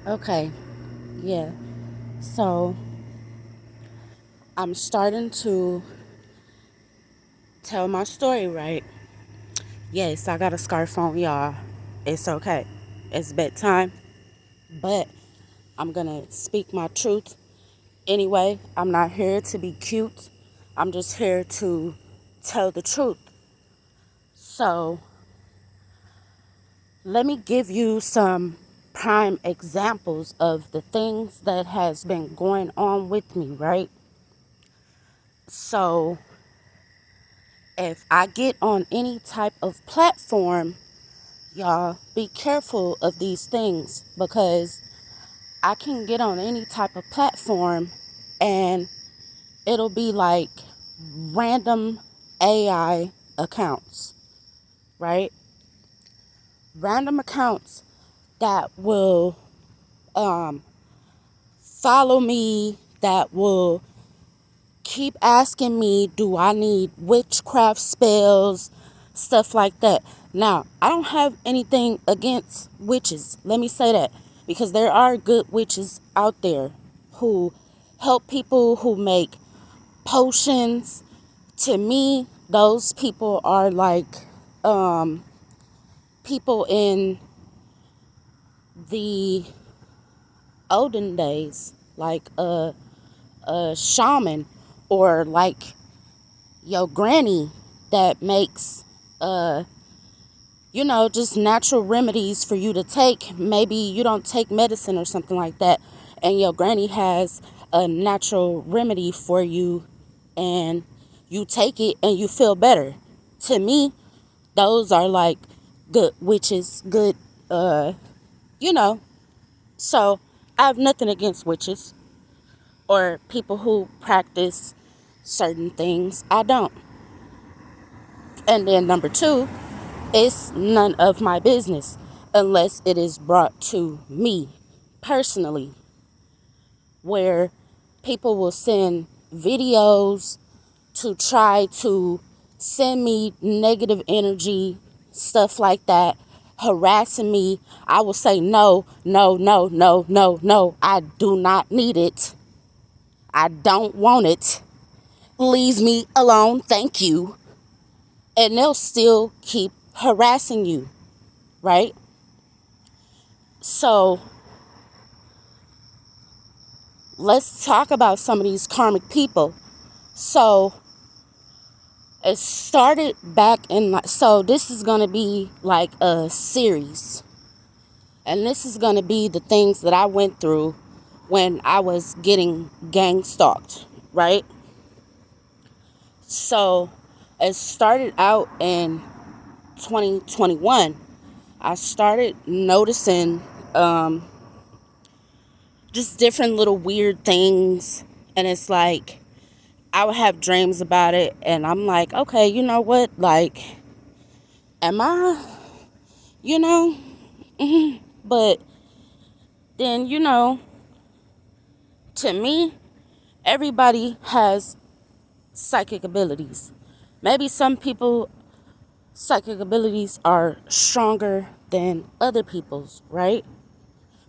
Okay, yeah. So I'm starting to tell my story, right? Yes, I got a scarf on, y'all. It's okay. It's bedtime, but I'm gonna speak my truth anyway. I'm not here to be cute. I'm just here to tell the truth. So let me give you some prime examples of the things that has been going on with me, right? So if I get on any type of platform, y'all be careful of these things because I can get on any type of platform and it'll be like random AI accounts, right? Random accounts that will um, follow me, that will keep asking me, do I need witchcraft spells, stuff like that. Now, I don't have anything against witches. Let me say that because there are good witches out there who help people, who make potions. To me, those people are like people in the olden days, like a shaman or like your granny that makes just natural remedies for you to take. Maybe you don't take medicine or something like that, and your granny has a natural remedy for you, and you take it and you feel better. To me, those are like good witches, good, you know. So I have nothing against witches or people who practice certain things. I don't. And then number two, it's none of my business unless it is brought to me personally, where people will send videos to try to send me negative energy, stuff like that, harassing me. I will say, no, no, no, no, no, no. I do not need it. I don't want it. Leave me alone. Thank you. And they'll still keep harassing you, right? So let's talk about some of these karmic people. So it started back in so this is going to be like a series. And this is going to be the things that I went through when I was getting gang stalked, right? So it started out in 2021. I started noticing just different little weird things. And it's like, I would have dreams about it. And I'm like, okay, you know what? Like, am I, you know? But then, to me, everybody has psychic abilities. Maybe some people psychic abilities are stronger than other people's, right?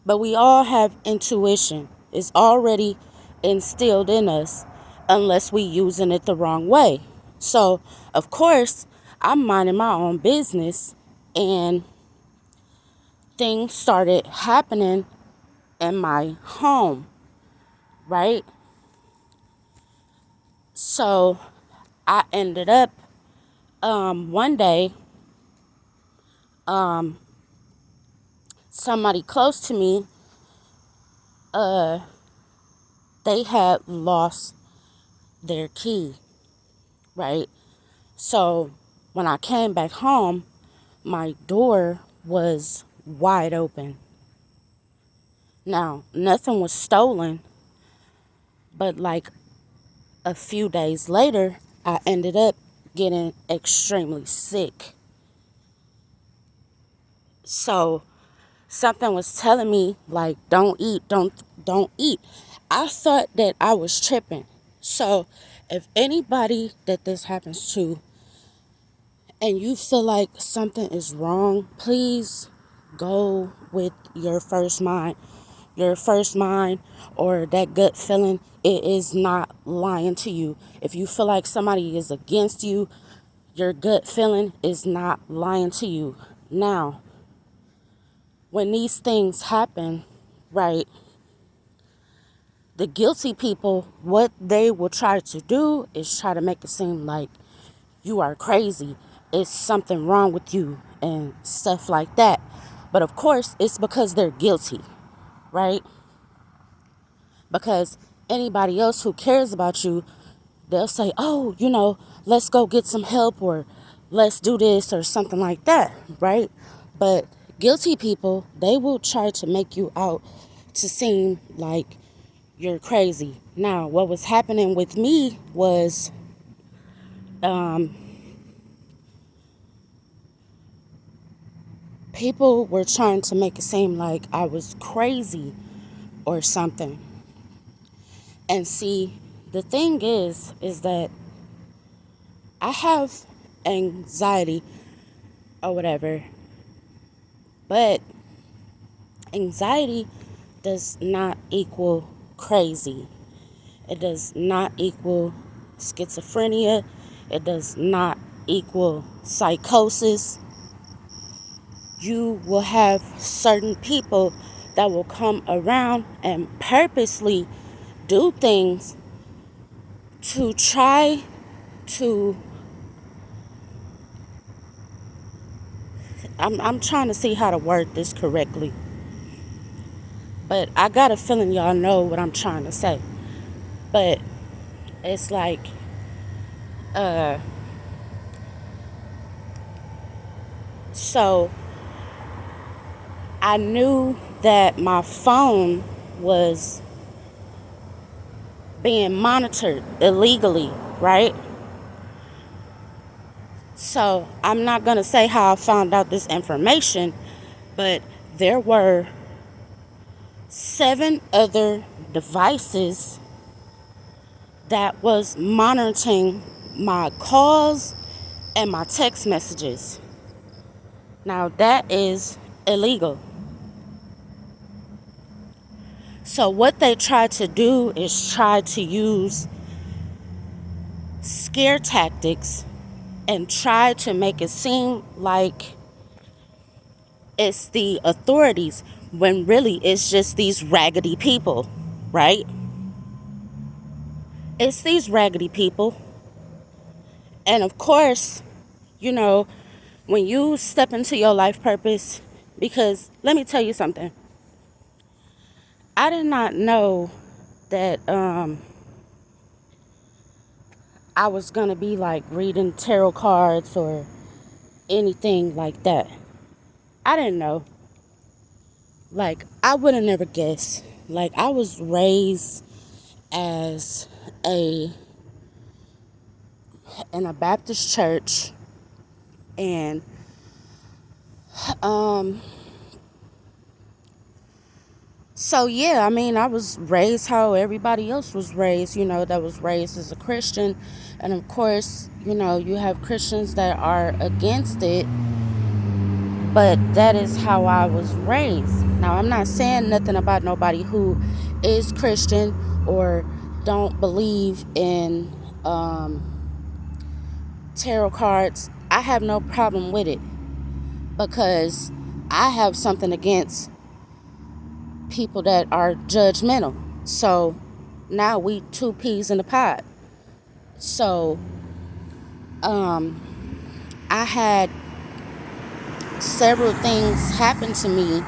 But we all have intuition. It's already instilled in us unless we using it the wrong way. So, of course, I'm minding my own business and things started happening in my home, right? So, I ended up one day somebody close to me, they had lost their key, right? So when I came back home, my door was wide open. Now, nothing was stolen, but like a few days later, I ended up getting extremely sick. So something was telling me like, don't eat, don't eat. I thought that I was tripping. So if anybody that this happens to and you feel like something is wrong, please go with your first mind. your first mind or that gut feeling, it is not lying to you. If you feel like somebody is against you, your gut feeling is not lying to you. Now, when these things happen, right, the guilty people, what they will try to do is try to make it seem like you are crazy. It's something wrong with you and stuff like that. But of course, it's because they're guilty, right? Because anybody else who cares about you, they'll say, oh, let's go get some help or let's do this or something like that, right? But guilty people, they will try to make you out to seem like you're crazy. Now, what was happening with me was people were trying to make it seem like I was crazy or something. And see, the thing is that I have anxiety or whatever, but anxiety does not equal crazy. It does not equal schizophrenia. It does not equal psychosis. You will have certain people that will come around and purposely do things to try to, I'm trying to see how to word this correctly, but I got a feeling y'all know what I'm trying to say. But it's like, so I knew that my phone was being monitored illegally, right? So I'm not going to say how I found out this information, but there were 7 other devices that was monitoring my calls and my text messages. Now that is illegal. So what they try to do is try to use scare tactics and try to make it seem like it's the authorities when really it's just these raggedy people, right? It's these raggedy people. And of course, you know, when you step into your life purpose, because let me tell you something. I did not know that I was going to be like reading tarot cards or anything like that. I didn't know. Like, I would have never guessed. Like, I was raised as in a Baptist church, and so yeah, I mean, I was raised how everybody else was raised, that was raised as a Christian. And of course, you have Christians that are against it, but that is how I was raised. Now, I'm not saying nothing about nobody who is Christian or don't believe in tarot cards. I have no problem with it because I have something against people that are judgmental. So now we 2 peas in a pod. So I had several things happen to me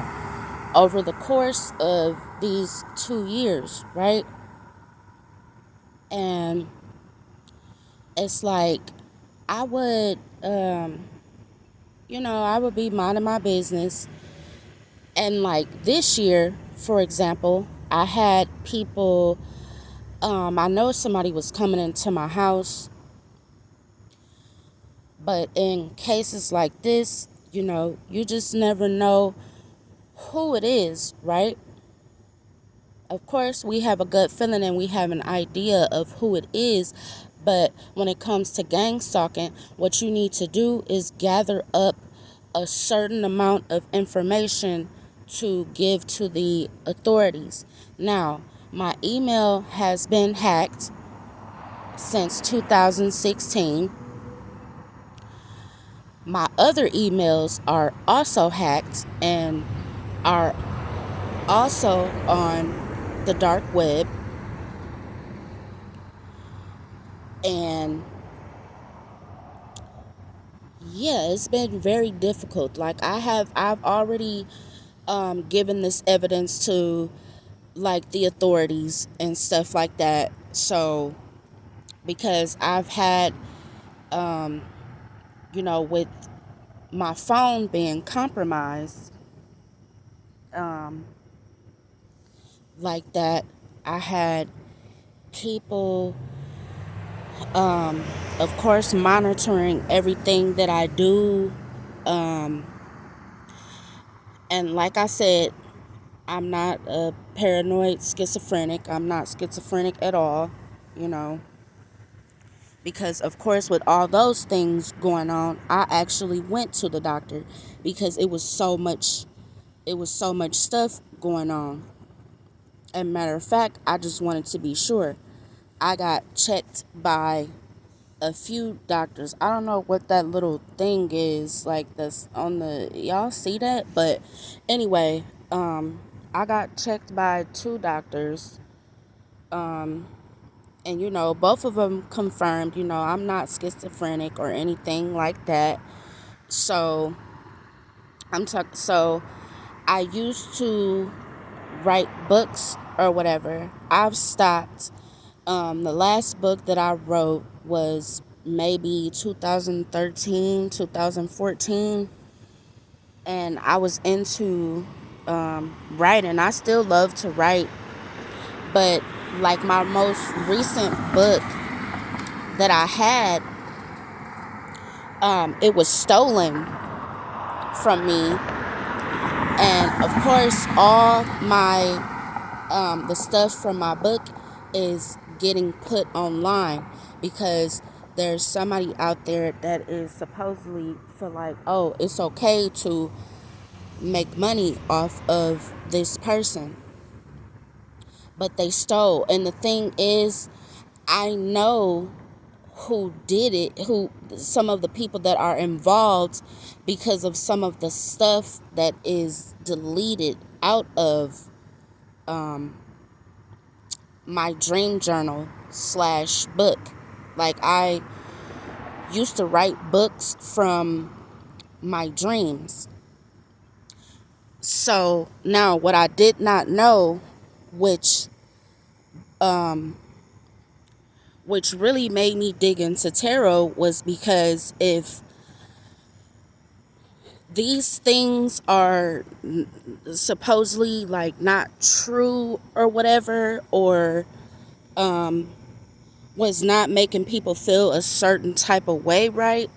over the course of these 2 years, right? And it's like I would, I would be minding my business. And like this year, for example, I had people, I know somebody was coming into my house, but in cases like this, you just never know who it is, right? Of course, we have a gut feeling and we have an idea of who it is, but when it comes to gang stalking, what you need to do is gather up a certain amount of information to give to the authorities. Now, my email has been hacked since 2016. My other emails are also hacked and are also on the dark web. And yeah, it's been very difficult. Like I've already given this evidence to like the authorities and stuff like that. So because I've had, with my phone being compromised, like that, I had people, of course, monitoring everything that I do. And like I said, I'm not a paranoid schizophrenic. I'm not schizophrenic at all, you know, because of course with all those things going on, I actually went to the doctor because it was so much stuff going on. And matter of fact, I just wanted to be sure. I got checked by a few doctors. I don't know what that little thing is like this on the, y'all see that? But anyway, I got checked by two doctors. And both of them confirmed, I'm not schizophrenic or anything like that. So so I used to write books or whatever. I've stopped. The last book that I wrote was maybe 2013, 2014. And I was into writing. I still love to write. But like my most recent book that I had, it was stolen from me. And of course, all the stuff from my book is getting put online because there's somebody out there that is supposedly feel like, oh, it's okay to make money off of this person. But they stole. And the thing is, I know who did it, who some of the people that are involved, because of some of the stuff that is deleted out of my dream journal / book. Like I used to write books from my dreams. So now what I did not know, which really made me dig into tarot, was because if these things are supposedly like not true or whatever, or was not making people feel a certain type of way, right?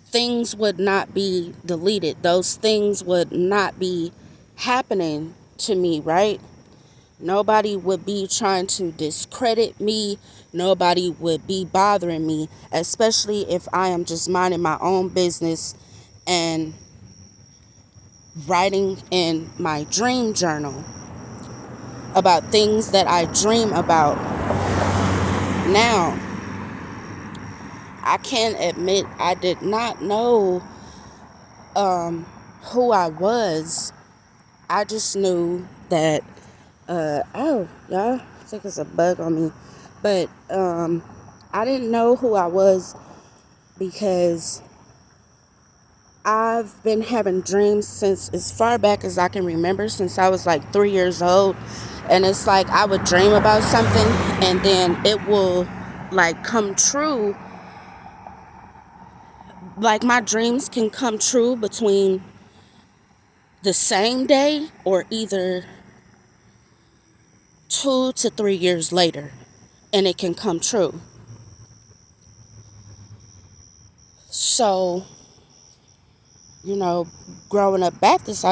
Things would not be deleted. Those things would not be happening to me, right? Nobody would be trying to discredit me. Nobody would be bothering me, especially if I am just minding my own business and writing in my dream journal about things that I dream about. Now, I can admit I did not know who I was. I just knew that, oh, y'all, I think it's a bug on me. But I didn't know who I was because I've been having dreams since as far back as I can remember, since I was like 3 years old. And it's like I would dream about something and then it will like come true. Like my dreams can come true between the same day or either 2 to 3 years later, and it can come true. So, growing up Baptist,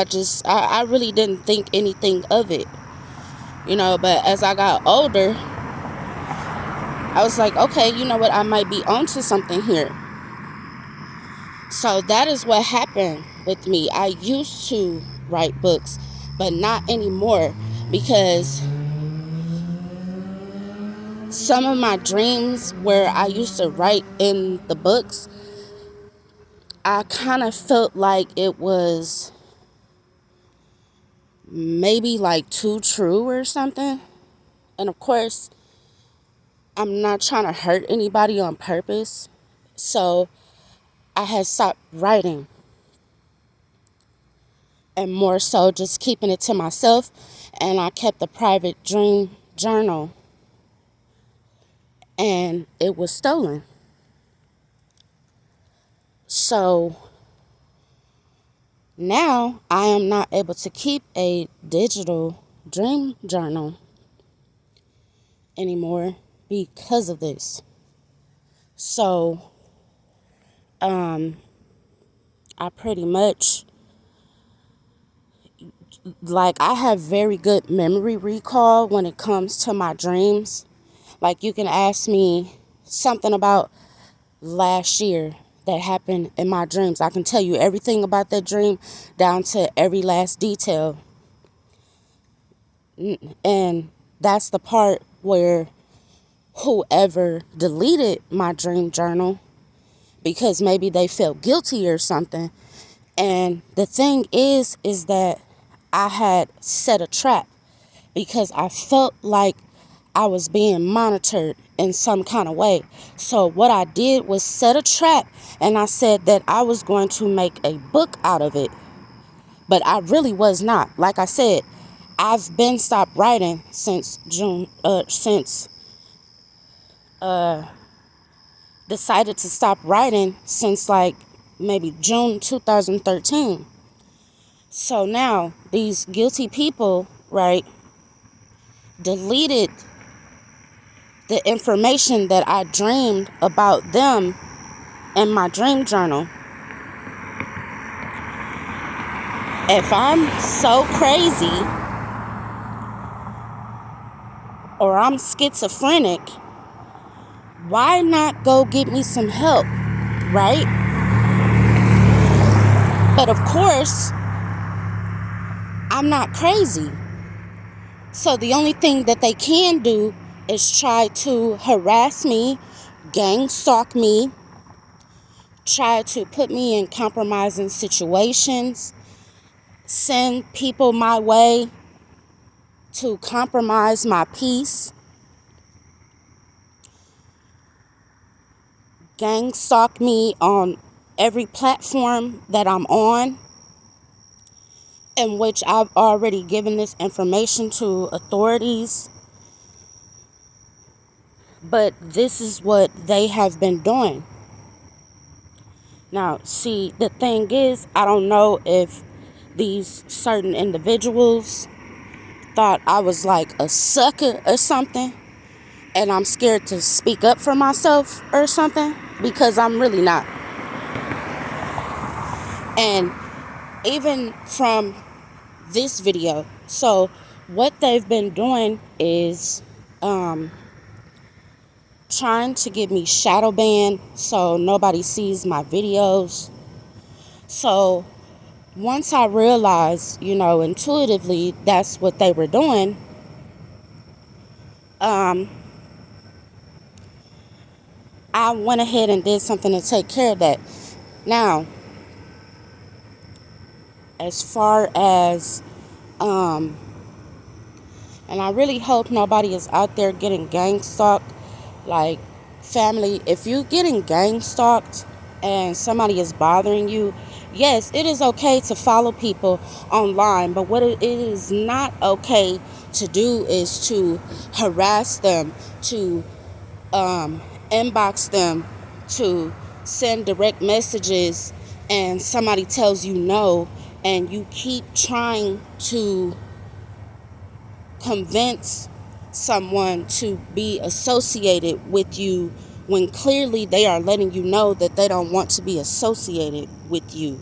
I really didn't think anything of it, but as I got older, I was like, okay, you know what, I might be onto something here. So that is what happened with me. I used to write books, but not anymore, because some of my dreams where I used to write in the books, I kind of felt like it was maybe like too true or something. And of course, I'm not trying to hurt anybody on purpose. So I had stopped writing, and more so just keeping it to myself. And I kept a private dream journal, and it was stolen. So now I am not able to keep a digital dream journal anymore because of this. So I pretty much, like, I have very good memory recall when it comes to my dreams. Like, you can ask me something about last year that happened in my dreams. I can tell you everything about that dream down to every last detail. And that's the part where whoever deleted my dream journal, because maybe they felt guilty or something. And the thing is that I had set a trap, because I felt like I was being monitored in some kind of way. So what I did was set a trap, and I said that I was going to make a book out of it. But I really was not. Like I said, I've been stopped writing since decided to stop writing since like maybe June 2013. So now these guilty people, right, deleted the information that I dreamed about them in my dream journal. If I'm so crazy or I'm schizophrenic, why not go get me some help, right? But of course, I'm not crazy. So the only thing that they can do is try to harass me, gang stalk me, try to put me in compromising situations, send people my way to compromise my peace, gang stalk me on every platform that I'm on, in which I've already given this information to authorities. But this is what they have been doing. Now, see, the thing is, I don't know if these certain individuals thought I was like a sucker or something, and I'm scared to speak up for myself or something, because I'm really not. And even from this video, so what they've been doing is trying to get me shadow banned so nobody sees my videos. So once I realized, intuitively that's what they were doing, I went ahead and did something to take care of that. Now, as far as, and I really hope nobody is out there getting gang stalked. Like, family, if you're getting gang stalked and somebody is bothering you, yes, it is okay to follow people online, but what it is not okay to do is to harass them, to inbox them, to send direct messages, and somebody tells you no, and you keep trying to convince someone to be associated with you when clearly they are letting you know that they don't want to be associated with you.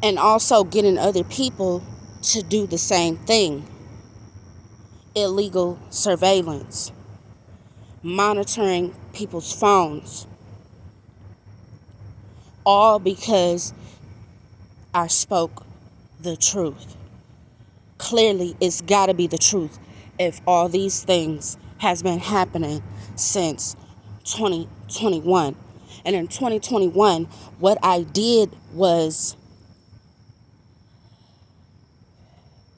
And also getting other people to do the same thing. Illegal surveillance, monitoring people's phones, all because I spoke the truth. Clearly, it's got to be the truth if all these things has been happening since 2021. And in 2021, what I did was,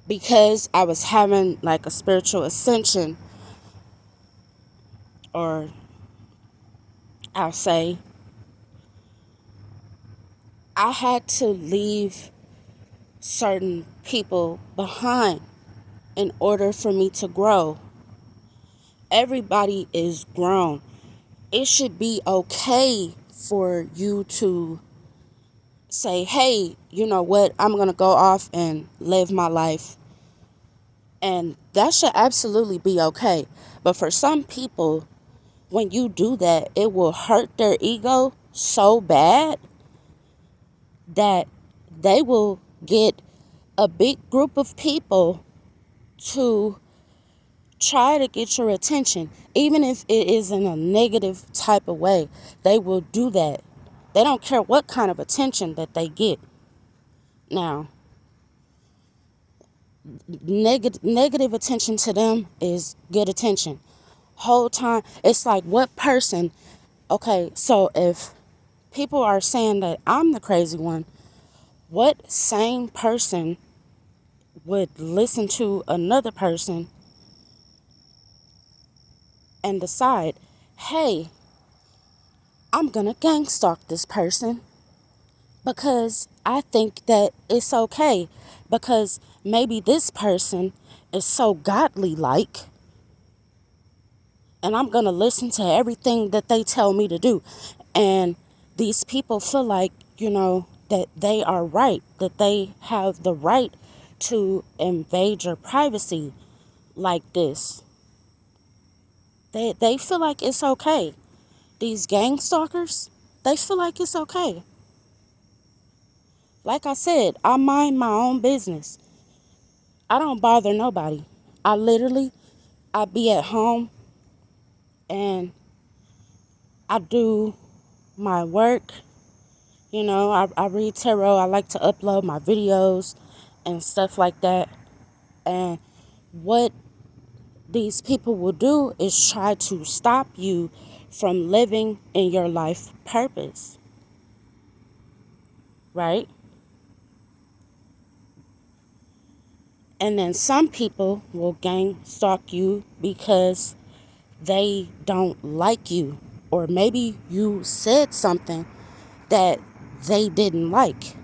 because I was having like a spiritual ascension, or I'll say, I had to leave certain people behind in order for me to grow. Everybody is grown. It should be okay for you to say, hey, you know what, I'm going to go off and live my life. And that should absolutely be okay. But for some people, when you do that, it will hurt their ego so bad that they will get a big group of people to try to get your attention. Even if it is in a negative type of way, they will do that. They don't care what kind of attention that they get. Now, negative attention to them is good attention. Whole time, it's like, what person, okay, so if people are saying that I'm the crazy one, what sane person would listen to another person and decide, hey, I'm gonna gang stalk this person because I think that it's okay, because maybe this person is so godly like, and I'm gonna listen to everything that they tell me to do. And these people feel like, that they are right, that they have the right to invade your privacy like this. They feel like it's okay. These gang stalkers, they feel like it's okay. Like I said, I mind my own business. I don't bother nobody. I be at home and I do my work. I read tarot. I like to upload my videos and stuff like that. And what these people will do is try to stop you from living in your life purpose. Right? And then some people will gang stalk you because they don't like you. Or maybe you said something that they didn't like.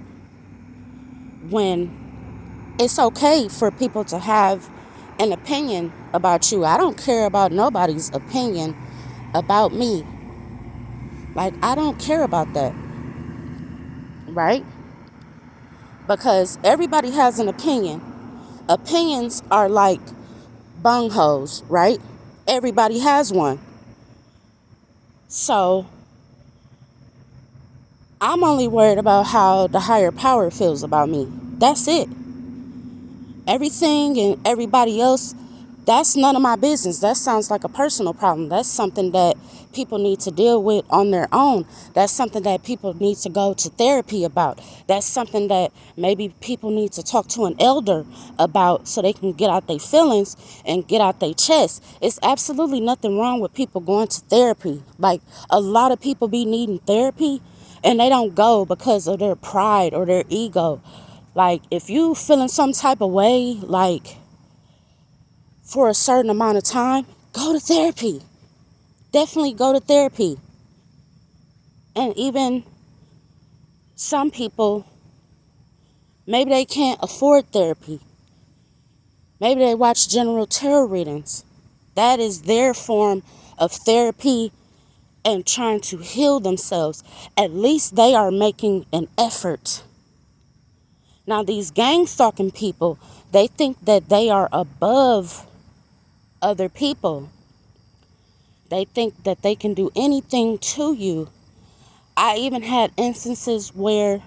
When it's okay for people to have an opinion about you. I don't care about nobody's opinion about me. Like, I don't care about that. Right? Because everybody has an opinion. Opinions are like bunghos, right? Everybody has one. So I'm only worried about how the higher power feels about me. That's it. Everything and everybody else, that's none of my business. That sounds like a personal problem. That's something that people need to deal with on their own. That's something that people need to go to therapy about. That's something that maybe people need to talk to an elder about so they can get out their feelings and get out their chest. It's absolutely nothing wrong with people going to therapy. Like, a lot of people be needing therapy and they don't go because of their pride or their ego. Like, if you feeling some type of way, like, for a certain amount of time, go to therapy. Definitely go to therapy. And even some people, maybe they can't afford therapy. Maybe they watch general tarot readings. That is their form of therapy and trying to heal themselves. At least they are making an effort. Now, these gang stalking people, they think that they are above other people. They think that they can do anything to you. I even had instances where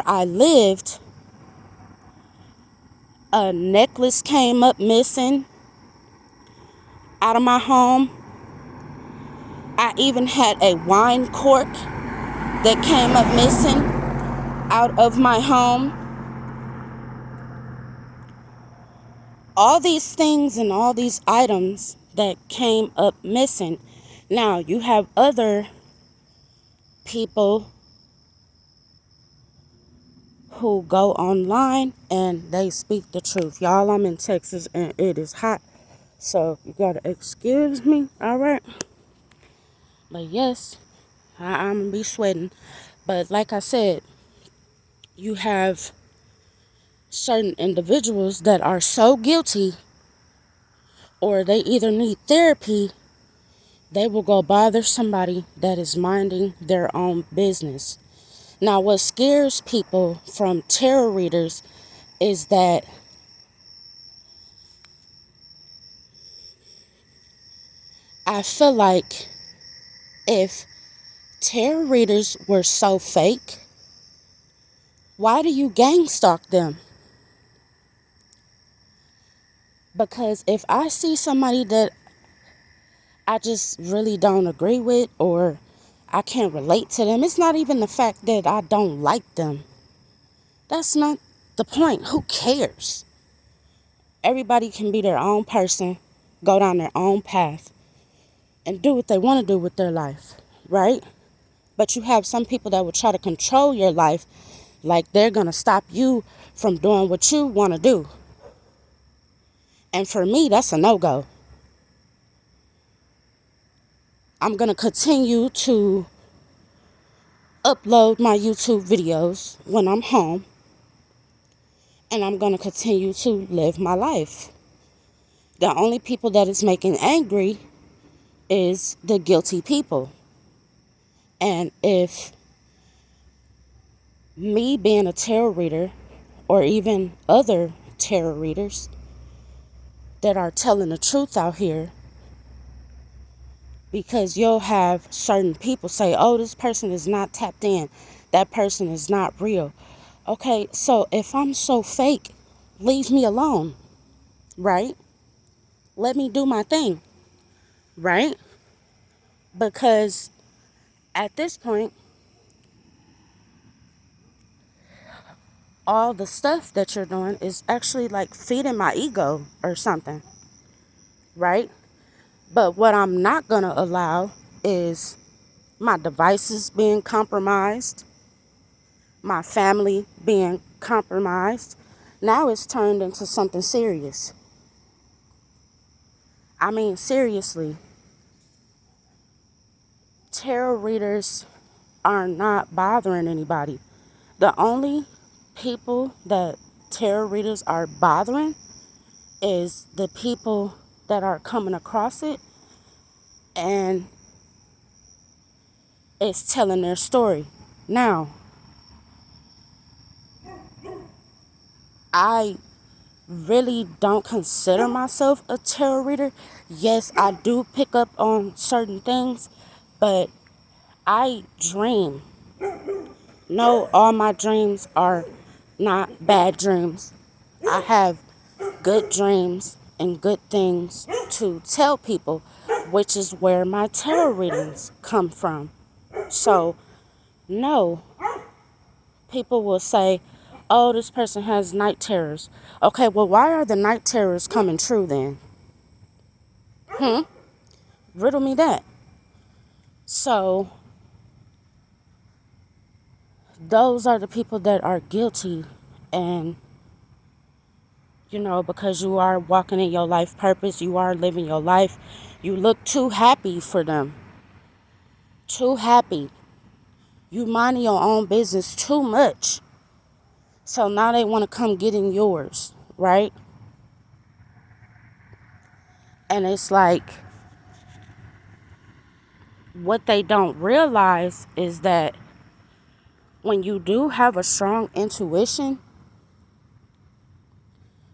I lived, a necklace came up missing out of my home. I even had a wine cork that came up missing. out of my home. All these things and all these items that came up missing. Now, you have other people who go online and they speak the truth. Y'all, I'm in Texas and it is hot, so you gotta excuse me, all right? But yes, I'm gonna be sweating. But like I said, you have certain individuals that are so guilty, or they either need therapy, they will go bother somebody that is minding their own business. Now, what scares people from tarot readers is that I feel like if tarot readers were so fake, why do you gang stalk them? Because if I see somebody that I just really don't agree with, or I can't relate to them, it's not even the fact that I don't like them. That's not the point. Who cares? Everybody can be their own person, go down their own path, and do what they want to do with their life, right? But you have some people that will try to control your life, like they're going to stop you from doing what you want to do. And for me, that's a no-go. I'm going to continue to upload my YouTube videos when I'm home, and I'm going to continue to live my life. The only people that is making angry is the guilty people. And if me being a tarot reader, or even other tarot readers that are telling the truth out here, because you'll have certain people say, oh, this person is not tapped in, that person is not real. Okay, so if I'm so fake, leave me alone, right? Let me do my thing, right? Because at this point, all the stuff that you're doing is actually like feeding my ego or something, right? But what I'm not going to allow is my devices being compromised, my family being compromised. Now it's turned into something serious. I mean, seriously, tarot readers are not bothering anybody. The only people that tarot readers are bothering is the people that are coming across it and it's telling their story. Now, I really don't consider myself a tarot reader. Yes, I do pick up on certain things, but I dream. No, all my dreams are not bad dreams. I have good dreams and good things to tell people, which is where my tarot readings come from. So, no, people will say, oh, this person has night terrors. Okay, well, why are the night terrors coming true then? Riddle me that. So, those are the people that are guilty, and because you are walking in your life purpose, you are living your life, you look too happy for them. Too happy. You minding your own business too much. So now they want to come get in yours, right? And it's like, what they don't realize is that when you do have a strong intuition,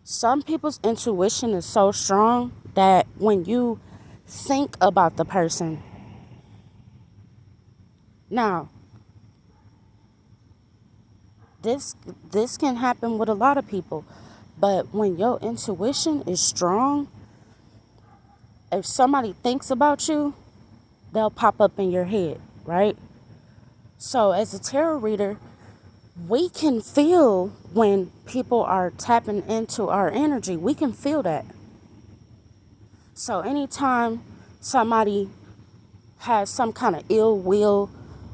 some people's intuition is so strong that when you think about the person, now this can happen with a lot of people, but when your intuition is strong, if somebody thinks about you, they'll pop up in your head, right? So as a tarot reader, we can feel when people are tapping into our energy. We can feel that. So anytime somebody has some kind of ill will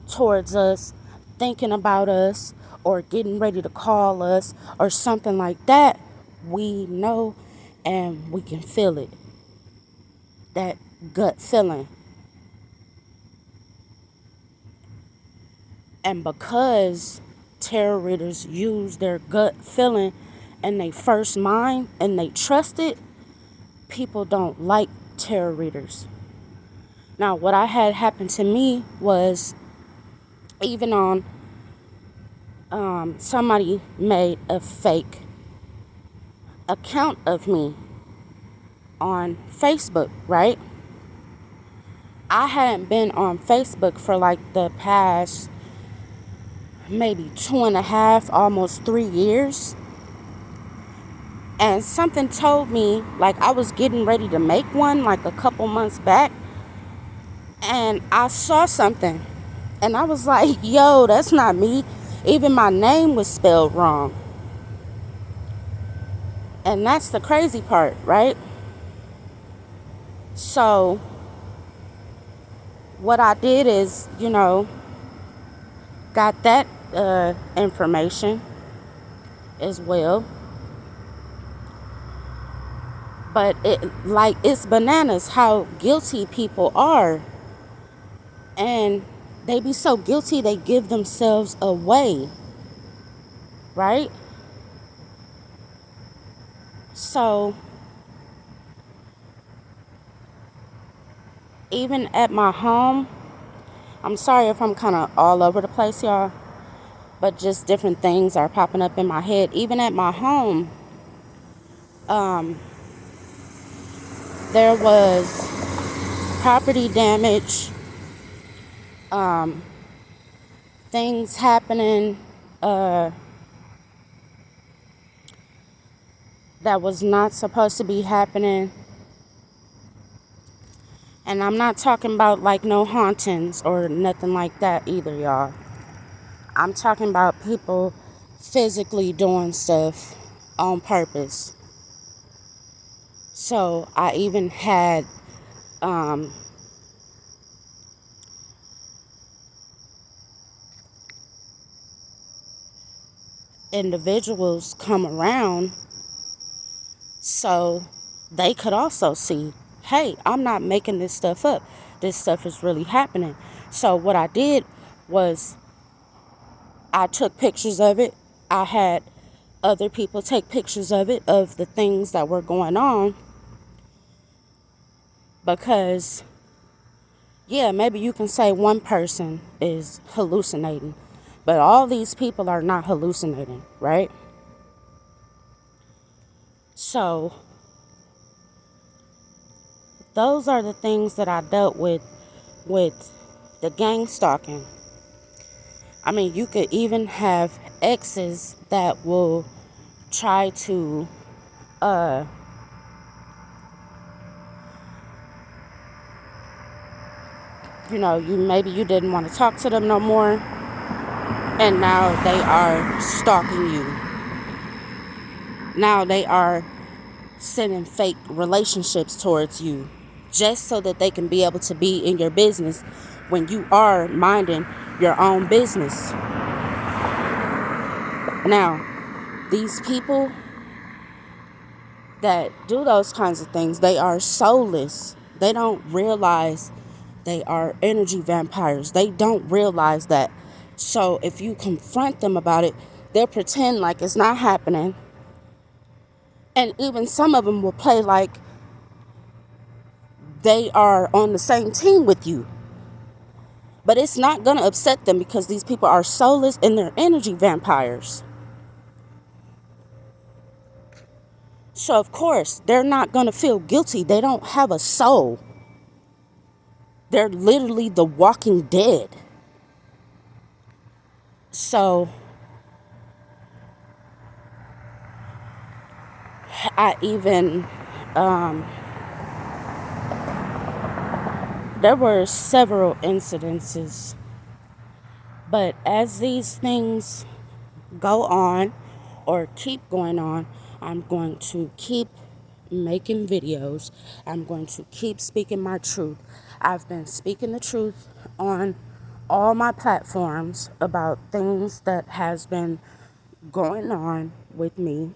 towards us, thinking about us, or getting ready to call us, or something like that, we know and we can feel it. That gut feeling. And because tarot readers use their gut feeling and they first mind and they trust it, people don't like tarot readers. Now, what I had happen to me was, even on somebody made a fake account of me on Facebook, right? I hadn't been on Facebook for like the past maybe 2.5, almost 3 years. And something told me, like, I was getting ready to make one like a couple months back. And I saw something. And I was like, yo, that's not me. Even my name was spelled wrong. And that's the crazy part, right? So what I did is, got that information as well. But it's bananas how guilty people are. And they be so guilty they give themselves away. Right? So even at my home, I'm sorry if I'm kind of all over the place, y'all, but just different things are popping up in my head. Even at my home, there was property damage, things happening that was not supposed to be happening. And I'm not talking about like no hauntings or nothing like that either, y'all. I'm talking about people physically doing stuff on purpose. So I even had individuals come around so they could also see, hey, I'm not making this stuff up. This stuff is really happening. So what I did was I took pictures of it. I had other people take pictures of it, of the things that were going on. Because, yeah, maybe you can say one person is hallucinating, but all these people are not hallucinating, right? So those are the things that I dealt with the gang stalking. I mean, you could even have exes that will try to you didn't want to talk to them no more, and now they are stalking you. Now they are sending fake relationships towards you just so that they can be able to be in your business when you are minding your own business. Now, these people that do those kinds of things, they are soulless. They don't realize they are energy vampires. They don't realize that. So if you confront them about it, they'll pretend like it's not happening. And even some of them will play like they are on the same team with you. But it's not going to upset them because these people are soulless and they're energy vampires. So, of course, they're not going to feel guilty. They don't have a soul. They're literally the walking dead. So, I even, there were several incidences. But as these things go on or keep going on. I'm going to keep making videos. I'm going to keep speaking my truth. I've been speaking the truth on all my platforms about things that has been going on with me,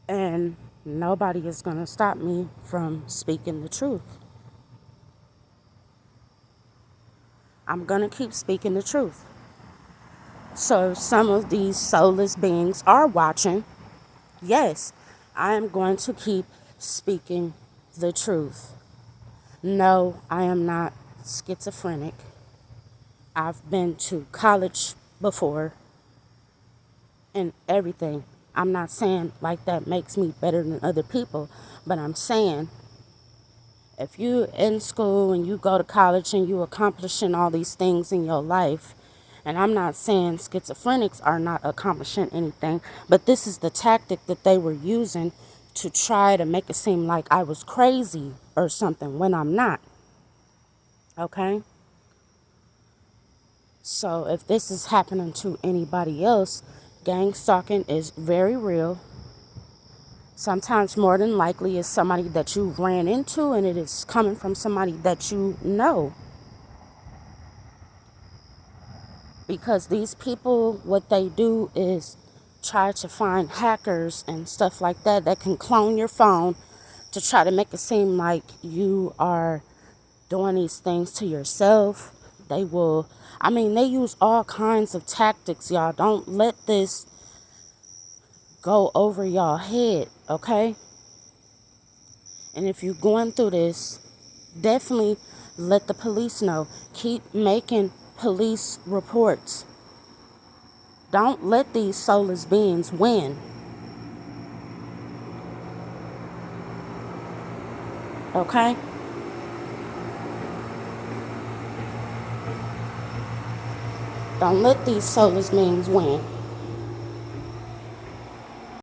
and nobody is going to stop me from speaking the truth. I'm going to keep speaking the truth. So if some of these soulless beings are watching, yes, I am going to keep speaking the truth. No, I am not schizophrenic. I've been to college before and everything. I'm not saying like that makes me better than other people, but I'm saying if you in school and you go to college and you accomplishing all these things in your life, and I'm not saying schizophrenics are not accomplishing anything, but this is the tactic that they were using to try to make it seem like I was crazy or something when I'm not. Okay? So if this is happening to anybody else, gang stalking is very real. Sometimes more than likely it's somebody that you ran into, and it is coming from somebody that you know. Because these people, what they do is try to find hackers and stuff like that that can clone your phone to try to make it seem like you are doing these things to yourself. They will, I mean, they use all kinds of tactics, y'all. Don't let this go over y'all head, okay? And if you're going through this, definitely let the police know. Keep making police reports. Don't let these soulless beings win, okay? Don't let these soulless beings win.